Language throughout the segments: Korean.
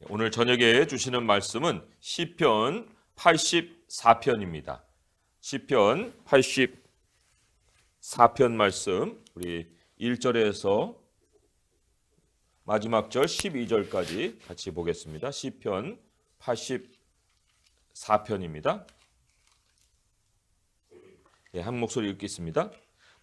오늘 저녁에 주시는 말씀은 시편 84편입니다. 시편 84편 말씀 우리 1절에서 마지막 절 12절까지 같이 보겠습니다. 시편 84편입니다. 한 목소리 읽겠습니다.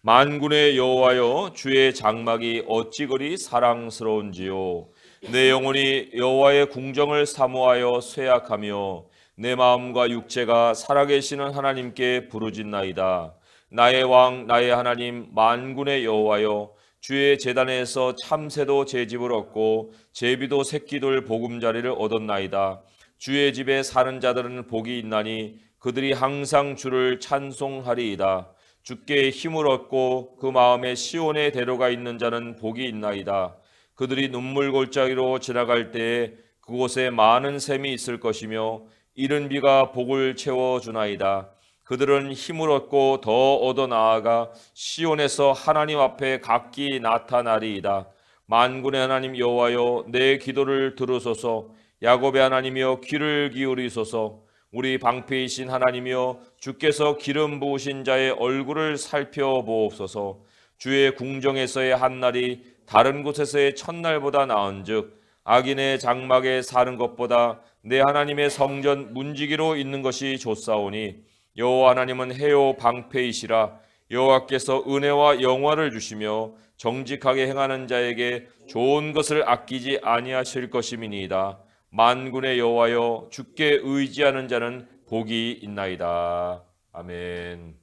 만군의 여호와여, 주의 장막이 어찌 그리 사랑스러운지요. 내 영혼이 여호와의 궁정을 사모하여 쇠약하며 내 마음과 육체가 살아계시는 하나님께 부르짖나이다. 나의 왕 나의 하나님 만군의 여호와여, 주의 제단에서 참새도 제 집을 얻고 제비도 새끼들 보금자리를 얻었나이다. 주의 집에 사는 자들은 복이 있나니 그들이 항상 주를 찬송하리이다. 주께 힘을 얻고 그 마음에 시온에 데려가 있는 자는 복이 있나이다. 그들이 눈물 골짜기로 지나갈 때에 그곳에 많은 샘이 있을 것이며 이른 비가 복을 채워주나이다. 그들은 힘을 얻고 더 얻어 나아가 시온에서 하나님 앞에 각기 나타나리이다. 만군의 하나님 여호와여, 내 기도를 들으소서. 야곱의 하나님이여, 귀를 기울이소서. 우리 방패이신 하나님이여, 주께서 기름 부으신 자의 얼굴을 살펴보옵소서. 주의 궁정에서의 한날이 다른 곳에서의 첫날보다 나은즉 악인의 장막에 사는 것보다 내 하나님의 성전 문지기로 있는 것이 좋사오니 여호와 하나님은 해요 방패이시라. 여호와께서 은혜와 영화를 주시며 정직하게 행하는 자에게 좋은 것을 아끼지 아니하실 것임이니이다. 만군의 여호와여, 주께 의지하는 자는 복이 있나이다. 아멘.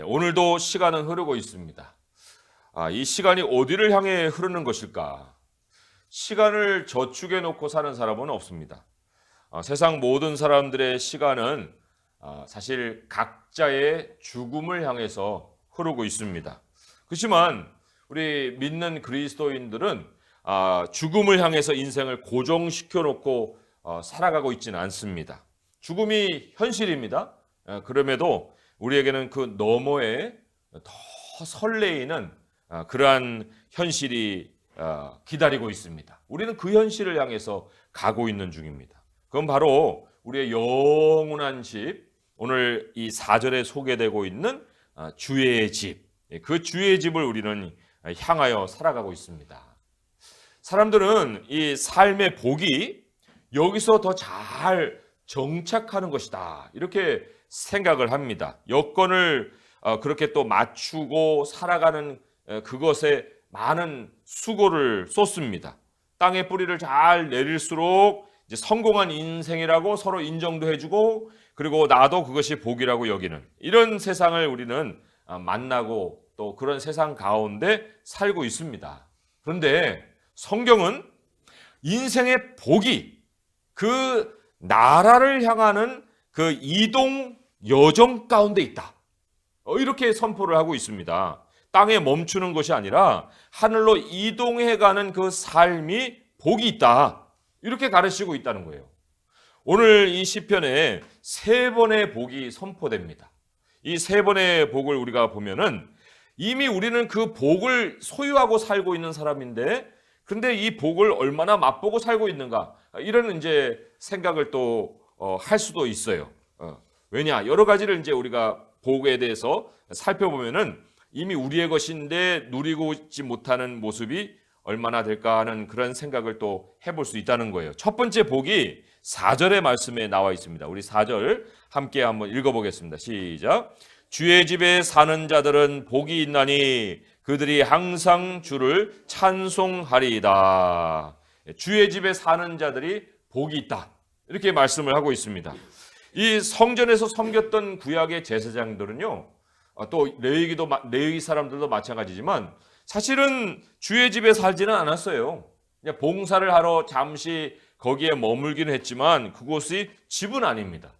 오늘도 시간은 흐르고 있습니다. 이 시간이 어디를 향해 흐르는 것일까? 시간을 저축해 놓고 사는 사람은 없습니다. 세상 모든 사람들의 시간은 사실 각자의 죽음을 향해서 흐르고 있습니다. 그렇지만 우리 믿는 그리스도인들은 죽음을 향해서 인생을 고정시켜 놓고 살아가고 있지는 않습니다. 죽음이 현실입니다. 그럼에도 우리에게는 그 너머에 더 설레이는 그러한 현실이 기다리고 있습니다. 우리는 그 현실을 향해서 가고 있는 중입니다. 그건 바로 우리의 영원한 집, 오늘 이 4절에 소개되고 있는 주의 집, 그 주의 집을 우리는 향하여 살아가고 있습니다. 사람들은 이 삶의 복이 여기서 더 잘 정착하는 것이다, 이렇게 생각을 합니다. 여건을 그렇게 또 맞추고 살아가는 그것에 많은 수고를 쏟습니다. 땅에 뿌리를 잘 내릴수록 이제 성공한 인생이라고 서로 인정도 해주고, 그리고 나도 그것이 복이라고 여기는 이런 세상을 우리는 만나고 또 그런 세상 가운데 살고 있습니다. 그런데 성경은 인생의 복이 그 나라를 향하는 그 이동 여정 가운데 있다, 이렇게 선포를 하고 있습니다. 땅에 멈추는 것이 아니라 하늘로 이동해가는 그 삶이 복이 있다, 이렇게 가르치고 있다는 거예요. 오늘 이 시편에 3번의 복이 선포됩니다. 이 3번의 복을 우리가 보면은 이미 우리는 그 복을 소유하고 살고 있는 사람인데, 근데 이 복을 얼마나 맛보고 살고 있는가, 이런 이제 생각을 또 할 수도 있어요. 왜냐, 여러 가지를 이제 우리가 복에 대해서 살펴보면은 이미 우리의 것인데 누리고 있지 못하는 모습이 얼마나 될까 하는 그런 생각을 또 해볼 수 있다는 거예요. 첫 번째 복이 4절의 말씀에 나와 있습니다. 우리 4절 함께 한번 읽어보겠습니다. 시작. 주의 집에 사는 자들은 복이 있나니 그들이 항상 주를 찬송하리이다. 주의 집에 사는 자들이 복이 있다, 이렇게 말씀을 하고 있습니다. 이 성전에서 섬겼던 구약의 제사장들은요, 또 레위 사람들도 마찬가지지만 사실은 주의 집에 살지는 않았어요. 그냥 봉사를 하러 잠시 거기에 머물기는 했지만 그곳이 집은 아닙니다.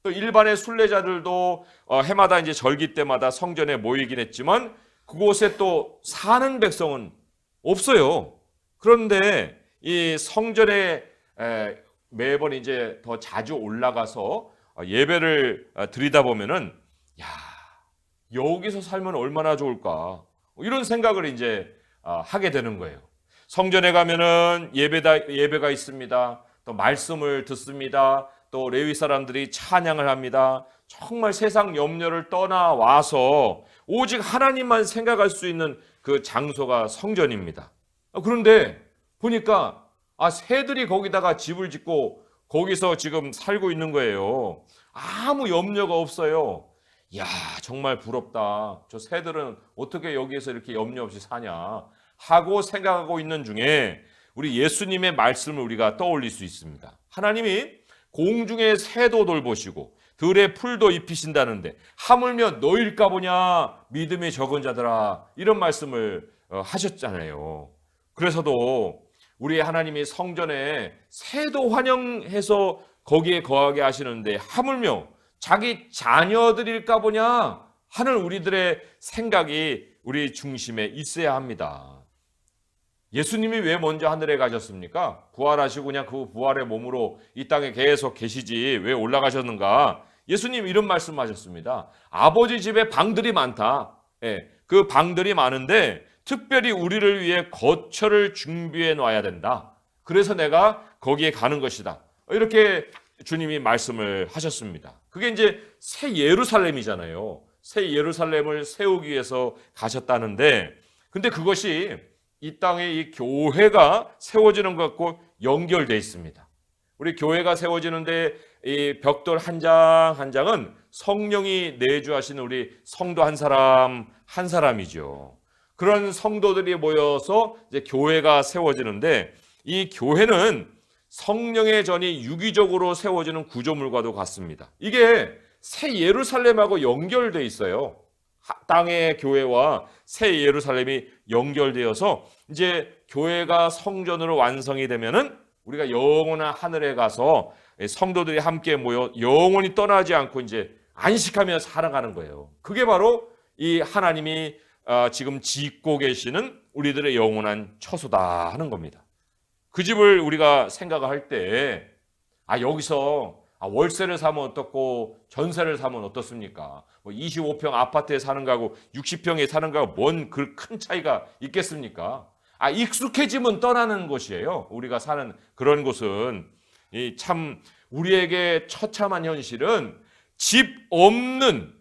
또 일반의 순례자들도 해마다 이제 절기 때마다 성전에 모이긴 했지만 그곳에 또 사는 백성은 없어요. 그런데 이 성전에 매번 이제 더 자주 올라가서 예배를 드리다 보면은, 야, 여기서 살면 얼마나 좋을까, 이런 생각을 이제 하게 되는 거예요. 성전에 가면은 예배가 있습니다. 또 말씀을 듣습니다. 또 레위 사람들이 찬양을 합니다. 정말 세상 염려를 떠나와서 오직 하나님만 생각할 수 있는 그 장소가 성전입니다. 그런데 보니까 새들이 거기다가 집을 짓고 거기서 지금 살고 있는 거예요. 아무 염려가 없어요. 야, 정말 부럽다. 저 새들은 어떻게 여기에서 이렇게 염려 없이 사냐 하고 생각하고 있는 중에 우리 예수님의 말씀을 우리가 떠올릴 수 있습니다. 하나님이 공중의 새도 돌보시고 들의 풀도 입히신다는데 하물며 너일까 보냐 믿음이 적은 자들아, 이런 말씀을 하셨잖아요. 그래서도 우리 하나님이 성전에 새도 환영해서 거기에 거하게 하시는데 하물며 자기 자녀들일까 보냐 하는 우리들의 생각이 우리 중심에 있어야 합니다. 예수님이 왜 먼저 하늘에 가셨습니까? 부활하시고 그냥 그 부활의 몸으로 이 땅에 계속 계시지 왜 올라가셨는가? 예수님 이런 말씀하셨습니다. 아버지 집에 방들이 많다. 그 방들이 많은데 특별히 우리를 위해 거처를 준비해 놔야 된다. 그래서 내가 거기에 가는 것이다. 이렇게 주님이 말씀을 하셨습니다. 그게 이제 새 예루살렘이잖아요. 새 예루살렘을 세우기 위해서 가셨다는데, 근데 그것이 이 땅에 이 교회가 세워지는 것과 연결되어 있습니다. 우리 교회가 세워지는데 이 벽돌 한 장 한 장은 성령이 내주하시는 우리 성도 한 사람이죠. 그런 성도들이 모여서 이제 교회가 세워지는데, 이 교회는 성령의 전이 유기적으로 세워지는 구조물과도 같습니다. 이게 새 예루살렘하고 연결되어 있어요. 땅의 교회와 새 예루살렘이 연결되어서 이제 교회가 성전으로 완성이 되면은 우리가 영원한 하늘에 가서 성도들이 함께 모여 영원히 떠나지 않고 이제 안식하며 살아가는 거예요. 그게 바로 이 하나님이 지금 짓고 계시는 우리들의 영원한 처소다 하는 겁니다. 그 집을 우리가 생각을 할 때 여기서 월세를 사면 어떻고 전세를 사면 어떻습니까? 25평 아파트에 사는 거하고 60평에 사는 거하고 뭔 그 큰 차이가 있겠습니까? 익숙해지면 떠나는 곳이에요. 우리가 사는 그런 곳은 참 우리에게 처참한 현실은 집 없는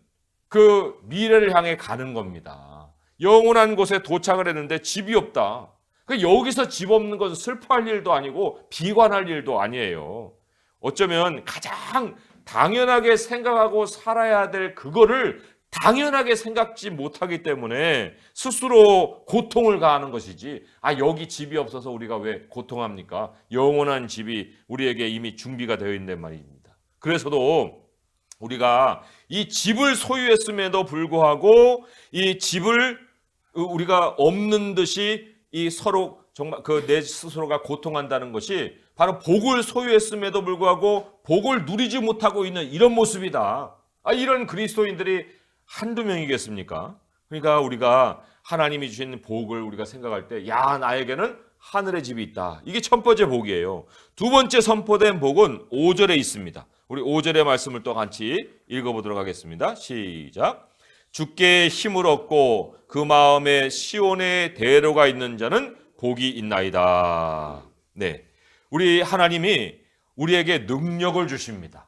그 미래를 향해 가는 겁니다. 영원한 곳에 도착을 했는데 집이 없다. 여기서 집 없는 것은 슬퍼할 일도 아니고 비관할 일도 아니에요. 어쩌면 가장 당연하게 생각하고 살아야 될 그거를 당연하게 생각지 못하기 때문에 스스로 고통을 가하는 것이지, 여기 집이 없어서 우리가 왜 고통합니까? 영원한 집이 우리에게 이미 준비가 되어 있는 말입니다. 그래서도 우리가 이 집을 소유했음에도 불구하고 이 집을 우리가 없는 듯이 이 서로 정말 내 스스로가 고통한다는 것이 바로 복을 소유했음에도 불구하고 복을 누리지 못하고 있는 이런 모습이다. 이런 그리스도인들이 한두 명이겠습니까? 그러니까 우리가 하나님이 주신 복을 우리가 생각할 때, 나에게는 하늘의 집이 있다. 이게 첫 번째 복이에요. 두 번째 선포된 복은 5절에 있습니다. 우리 5절의 말씀을 또 같이 읽어보도록 하겠습니다. 시작. 주께 힘을 얻고 그 마음에 시온의 대로가 있는 자는 복이 있나이다. 네, 우리 하나님이 우리에게 능력을 주십니다.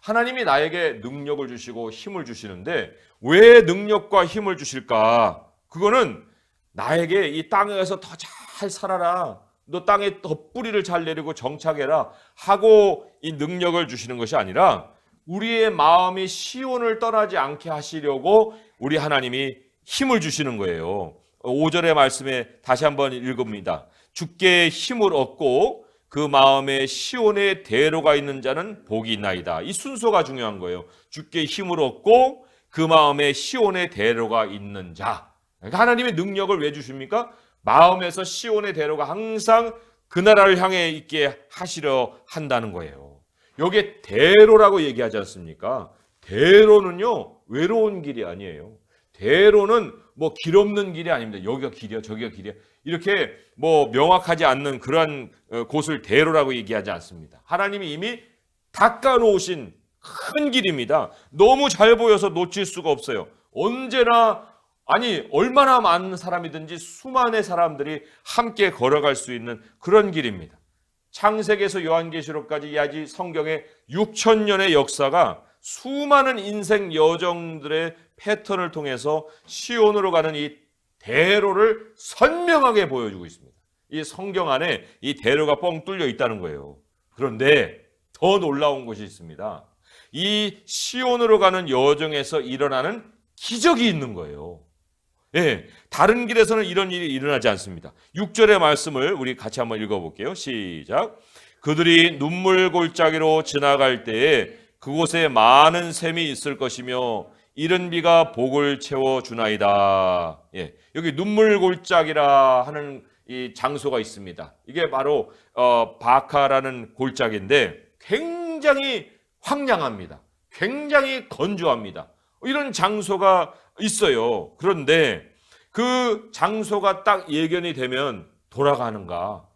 하나님이 나에게 능력을 주시고 힘을 주시는데 왜 능력과 힘을 주실까? 그거는 나에게 이 땅에서 더 잘 살아라, 너 땅에 더 뿌리를 잘 내리고 정착해라 하고 이 능력을 주시는 것이 아니라 우리의 마음이 시온을 떠나지 않게 하시려고 우리 하나님이 힘을 주시는 거예요. 5절의 말씀에 다시 한번 읽읍니다. 주께 힘을 얻고 그 마음에 시온의 대로가 있는 자는 복이 있나이다. 이 순서가 중요한 거예요. 주께 힘을 얻고 그 마음에 시온의 대로가 있는 자. 그러니까 하나님의 능력을 왜 주십니까? 마음에서 시온의 대로가 항상 그 나라를 향해 있게 하시려 한다는 거예요. 여기에 대로라고 얘기하지 않습니까? 대로는요, 외로운 길이 아니에요. 대로는 길 없는 길이 아닙니다. 여기가 길이야, 저기가 길이야, 이렇게 명확하지 않는 그러한 곳을 대로라고 얘기하지 않습니다. 하나님이 이미 닦아놓으신 큰 길입니다. 너무 잘 보여서 놓칠 수가 없어요. 언제나 아니 얼마나 많은 사람이든지 수많은 사람들이 함께 걸어갈 수 있는 그런 길입니다. 창세기에서 요한계시록까지 야지 성경의 6,000년의 역사가 수많은 인생 여정들의 패턴을 통해서 시온으로 가는 이 대로를 선명하게 보여주고 있습니다. 이 성경 안에 이 대로가 뻥 뚫려 있다는 거예요. 그런데 더 놀라운 것이 있습니다. 이 시온으로 가는 여정에서 일어나는 기적이 있는 거예요. 예, 다른 길에서는 이런 일이 일어나지 않습니다. 6절의 말씀을 우리 같이 한번 읽어볼게요. 시작. 그들이 눈물 골짜기로 지나갈 때에 그곳에 많은 샘이 있을 것이며 이른 비가 복을 채워주나이다. 예, 여기 눈물 골짜기라 하는 이 장소가 있습니다. 이게 바로 바카라는 골짜기인데 굉장히 황량합니다. 굉장히 건조합니다. 이런 장소가 있어요. 그런데 그 장소가 딱 예견이 되면 돌아가는가?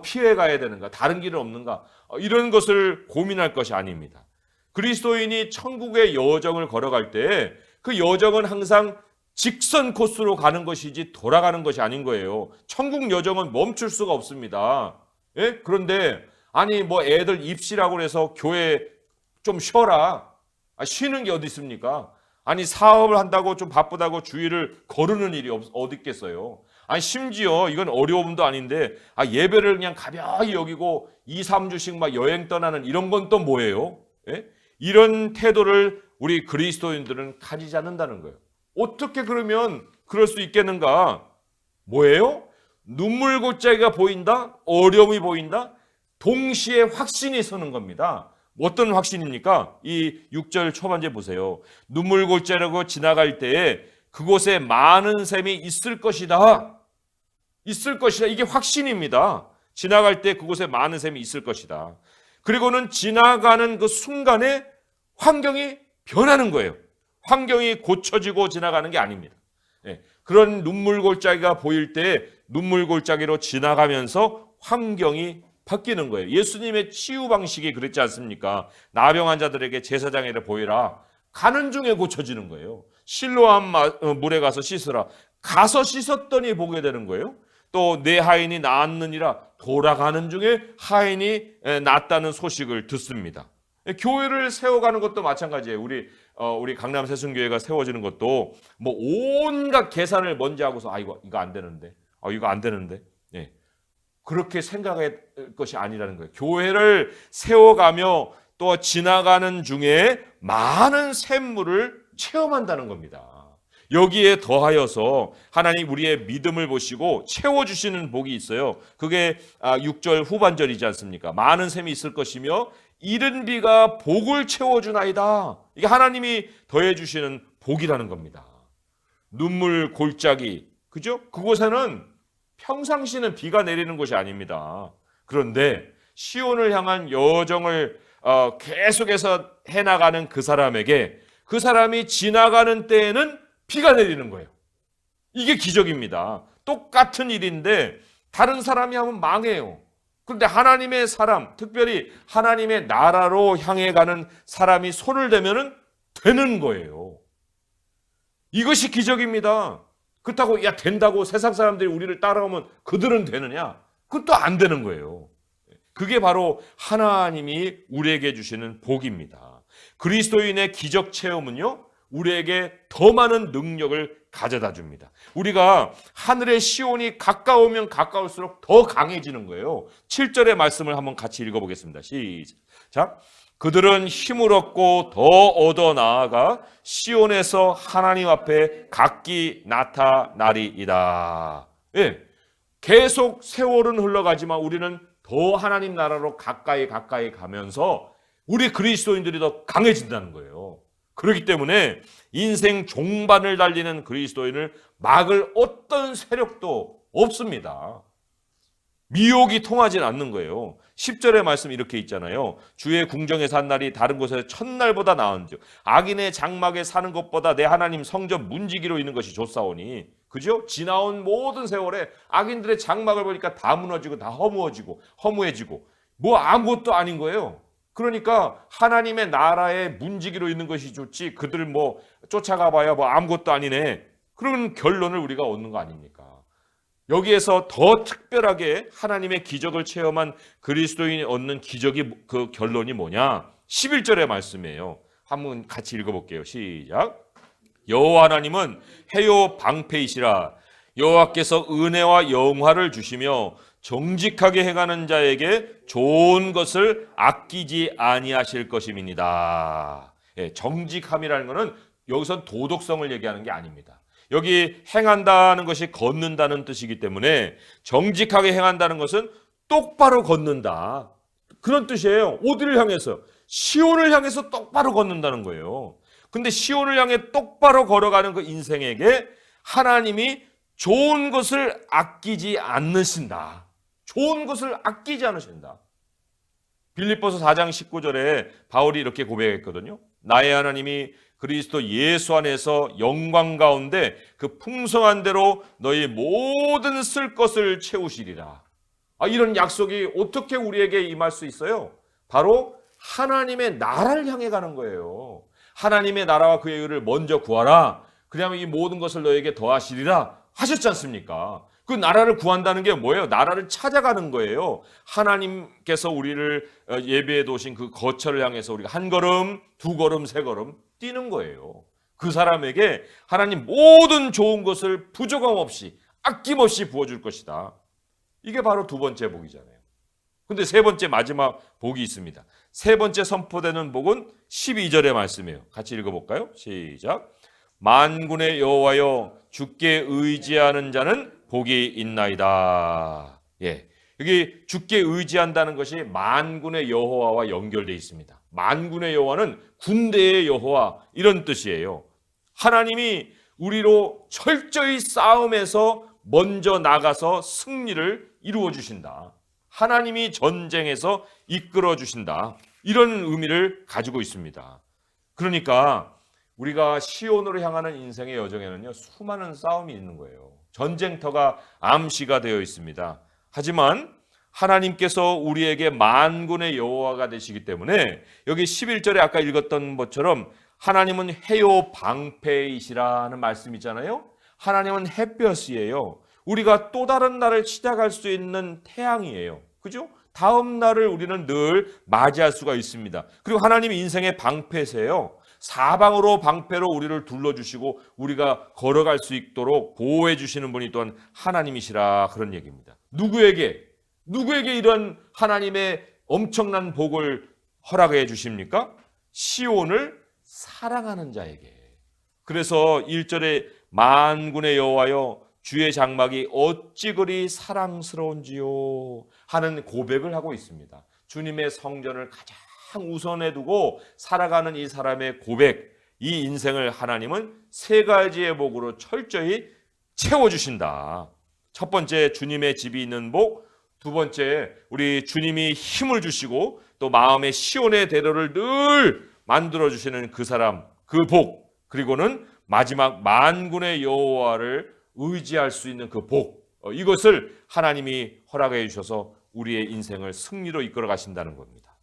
피해 가야 되는가? 다른 길은 없는가? 이런 것을 고민할 것이 아닙니다. 그리스도인이 천국의 여정을 걸어갈 때 그 여정은 항상 직선 코스로 가는 것이지 돌아가는 것이 아닌 거예요. 천국 여정은 멈출 수가 없습니다. 예? 그런데 애들 입시라고 해서 교회 좀 쉬어라. 쉬는 게 어디 있습니까? 사업을 한다고 좀 바쁘다고 주일을 거르는 일이 어디 있겠어요. 심지어 이건 어려움도 아닌데 예배를 그냥 가벼이 여기고 2, 3주씩 막 여행 떠나는 이런 건 또 뭐예요? 예? 이런 태도를 우리 그리스도인들은 가지지 않는다는 거예요. 어떻게 그러면 그럴 수 있겠는가? 뭐예요? 눈물 골짜기가 보인다? 어려움이 보인다? 동시에 확신이 서는 겁니다. 어떤 확신입니까? 이 6절 초반제 보세요. 눈물 골짜기로 지나갈 때에 그곳에 많은 샘이 있을 것이다. 있을 것이다. 이게 확신입니다. 지나갈 때 그곳에 많은 샘이 있을 것이다. 그리고는 지나가는 그 순간에 환경이 변하는 거예요. 환경이 고쳐지고 지나가는 게 아닙니다. 그런 눈물 골짜기가 보일 때 눈물 골짜기로 지나가면서 환경이 바뀌는 거예요. 예수님의 치유 방식이 그랬지 않습니까? 나병 환자들에게 제사장에게 보이라. 가는 중에 고쳐지는 거예요. 실로암 물에 가서 씻으라. 가서 씻었더니 보게 되는 거예요. 또 내 하인이 나았느니라. 돌아가는 중에 하인이 낫다는 소식을 듣습니다. 교회를 세워가는 것도 마찬가지예요. 우리 강남 세순교회가 세워지는 것도 온갖 계산을 먼저 하고서 이거 안 되는데, 이거 안 되는데, 그렇게 생각할 것이 아니라는 거예요. 교회를 세워가며 또 지나가는 중에 많은 샘물을 체험한다는 겁니다. 여기에 더하여서 하나님 우리의 믿음을 보시고 채워주시는 복이 있어요. 그게 6절 후반절이지 않습니까? 많은 샘이 있을 것이며 이른 비가 복을 채워주나이다. 이게 하나님이 더해주시는 복이라는 겁니다. 눈물 골짜기, 그죠? 그곳에는 평상시는 비가 내리는 곳이 아닙니다. 그런데 시온을 향한 여정을 계속해서 해나가는 그 사람에게 그 사람이 지나가는 때에는 비가 내리는 거예요. 이게 기적입니다. 똑같은 일인데 다른 사람이 하면 망해요. 그런데 하나님의 사람, 특별히 하나님의 나라로 향해 가는 사람이 손을 대면은 되는 거예요. 이것이 기적입니다. 그렇다고 된다고 세상 사람들이 우리를 따라오면 그들은 되느냐? 그것도 안 되는 거예요. 그게 바로 하나님이 우리에게 주시는 복입니다. 그리스도인의 기적 체험은요, 우리에게 더 많은 능력을 가져다 줍니다. 우리가 하늘의 시온이 가까우면 가까울수록 더 강해지는 거예요. 7절의 말씀을 한번 같이 읽어보겠습니다. 시작. 그들은 힘을 얻고 더 얻어 나아가 시온에서 하나님 앞에 각기 나타나리이다. 계속 세월은 흘러가지만 우리는 더 하나님 나라로 가까이 가면서 우리 그리스도인들이 더 강해진다는 거예요. 그렇기 때문에 인생 종반을 달리는 그리스도인을 막을 어떤 세력도 없습니다. 미혹이 통하진 않는 거예요. 10절의 말씀 이렇게 있잖아요. 주의 궁정에 산 날이 다른 곳에서 첫날보다 나은즉 악인의 장막에 사는 것보다 내 하나님 성전 문지기로 있는 것이 좋사오니. 그죠? 지나온 모든 세월에 악인들의 장막을 보니까 다 무너지고 다 허무해지고 아무것도 아닌 거예요. 그러니까 하나님의 나라의 문지기로 있는 것이 좋지 그들을 쫓아가 봐야 아무것도 아니네. 그런 결론을 우리가 얻는 거 아닙니까? 여기에서 더 특별하게 하나님의 기적을 체험한 그리스도인이 얻는 기적이 그 결론이 뭐냐? 11절의 말씀이에요. 한번 같이 읽어볼게요. 시작. 여호와 하나님은 해요 방패이시라. 여호와께서 은혜와 영화를 주시며 정직하게 행하는 자에게 좋은 것을 아끼지 아니하실 것임이니이다. 예, 정직함이라는 것은 여기선 도덕성을 얘기하는 게 아닙니다. 여기 행한다는 것이 걷는다는 뜻이기 때문에 정직하게 행한다는 것은 똑바로 걷는다. 그런 뜻이에요. 어디를 향해서? 시온을 향해서 똑바로 걷는다는 거예요. 근데 시온을 향해 똑바로 걸어가는 그 인생에게 하나님이 좋은 것을 아끼지 않으신다. 좋은 것을 아끼지 않으신다. 빌립보서 4장 19절에 바울이 이렇게 고백했거든요. 나의 하나님이 그리스도 예수 안에서 영광 가운데 그 풍성한 대로 너희 모든 쓸 것을 채우시리라. 이런 약속이 어떻게 우리에게 임할 수 있어요? 바로 하나님의 나라를 향해 가는 거예요. 하나님의 나라와 그의 의를 먼저 구하라. 그러면 이 모든 것을 너에게 더하시리라 하셨지 않습니까? 그 나라를 구한다는 게 뭐예요? 나라를 찾아가는 거예요. 하나님께서 우리를 예배해 두신 그 거처를 향해서 우리가 한 걸음, 두 걸음, 세 걸음 뛰는 거예요. 그 사람에게 하나님 모든 좋은 것을 부족함 없이 아낌없이 부어줄 것이다. 이게 바로 두 번째 복이잖아요. 근데 세 번째 마지막 복이 있습니다. 세 번째 선포되는 복은 12절의 말씀이에요. 같이 읽어볼까요? 시작. 만군의 여호와여 주께 의지하는 자는 복이 있나이다. 예, 여기 주께 의지한다는 것이 만군의 여호와와 연결되어 있습니다. 만군의 여호와는 군대의 여호와 이런 뜻이에요. 하나님이 우리로 철저히 싸움에서 먼저 나가서 승리를 이루어 주신다. 하나님이 전쟁에서 이끌어 주신다. 이런 의미를 가지고 있습니다. 그러니까 우리가 시온으로 향하는 인생의 여정에는요, 수많은 싸움이 있는 거예요. 전쟁터가 암시가 되어 있습니다. 하지만 하나님께서 우리에게 만군의 여호와가 되시기 때문에 여기 11절에 아까 읽었던 것처럼 하나님은 해요 방패이시라는 말씀 있잖아요. 하나님은 햇볕이에요. 우리가 또 다른 날을 시작할 수 있는 태양이에요. 그죠? 다음 날을 우리는 늘 맞이할 수가 있습니다. 그리고 하나님이 인생의 방패세요. 사방으로 방패로 우리를 둘러주시고 우리가 걸어갈 수 있도록 보호해 주시는 분이 또한 하나님이시라 그런 얘기입니다. 누구에게 이런 하나님의 엄청난 복을 허락해 주십니까? 시온을 사랑하는 자에게. 그래서 1절에 만군의 여호와여 주의 장막이 어찌 그리 사랑스러운지요 하는 고백을 하고 있습니다. 주님의 성전을 가장 우선에 두고 살아가는 이 사람의 고백, 이 인생을 하나님은 세 가지의 복으로 철저히 채워주신다. 첫 번째, 주님의 집이 있는 복. 두 번째, 우리 주님이 힘을 주시고 또 마음의 시온의 대로를 늘 만들어주시는 그 사람, 그 복. 그리고는 마지막 만군의 여호와를 의지할 수 있는 그 복. 이것을 하나님이 허락해 주셔서 우리의 인생을 승리로 이끌어 가신다는 겁니다.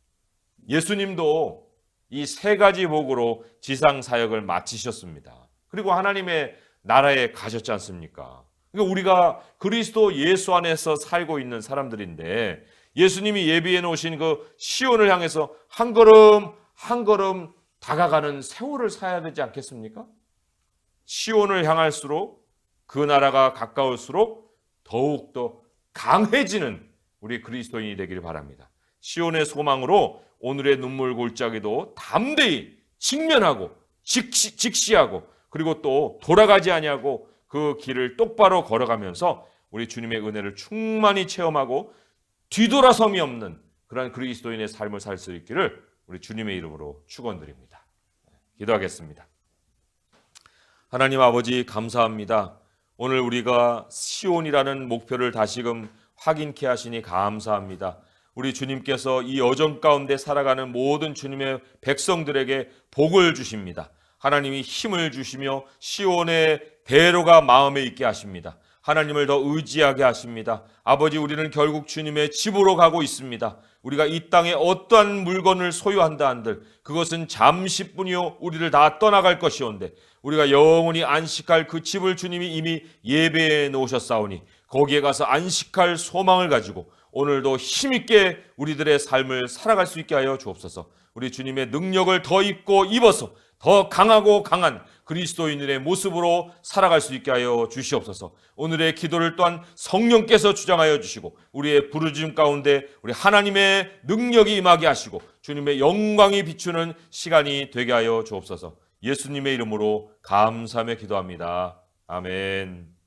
예수님도 이 세 가지 복으로 지상 사역을 마치셨습니다. 그리고 하나님의 나라에 가셨지 않습니까? 그러니까 우리가 그리스도 예수 안에서 살고 있는 사람들인데 예수님이 예비해 놓으신 그 시온을 향해서 한 걸음 한 걸음 다가가는 세월을 사야 되지 않겠습니까? 시온을 향할수록 그 나라가 가까울수록 더욱더 강해지는 우리 그리스도인이 되기를 바랍니다. 시온의 소망으로 오늘의 눈물 골짜기도 담대히 직면하고 직시하고 그리고 또 돌아가지 아니하고 그 길을 똑바로 걸어가면서 우리 주님의 은혜를 충만히 체험하고 뒤돌아섬이 없는 그런 그리스도인의 삶을 살 수 있기를 우리 주님의 이름으로 축원드립니다. 기도하겠습니다. 하나님 아버지 감사합니다. 오늘 우리가 시온이라는 목표를 다시금 확인케 하시니 감사합니다. 우리 주님께서 이 여정 가운데 살아가는 모든 주님의 백성들에게 복을 주십니다. 하나님이 힘을 주시며 시온의 대로가 마음에 있게 하십니다. 하나님을 더 의지하게 하십니다. 아버지, 우리는 결국 주님의 집으로 가고 있습니다. 우리가 이 땅에 어떠한 물건을 소유한다 한들 그것은 잠시뿐이요 우리를 다 떠나갈 것이온데 우리가 영원히 안식할 그 집을 주님이 이미 예배해 놓으셨사오니 거기에 가서 안식할 소망을 가지고 오늘도 힘있게 우리들의 삶을 살아갈 수 있게 하여 주옵소서. 우리 주님의 능력을 더 입고 입어서 더 강하고 강한 그리스도인의 모습으로 살아갈 수 있게 하여 주시옵소서. 오늘의 기도를 또한 성령께서 주장하여 주시고 우리의 부르짖음 가운데 우리 하나님의 능력이 임하게 하시고 주님의 영광이 비추는 시간이 되게 하여 주옵소서. 예수님의 이름으로 감사하며 기도합니다. 아멘.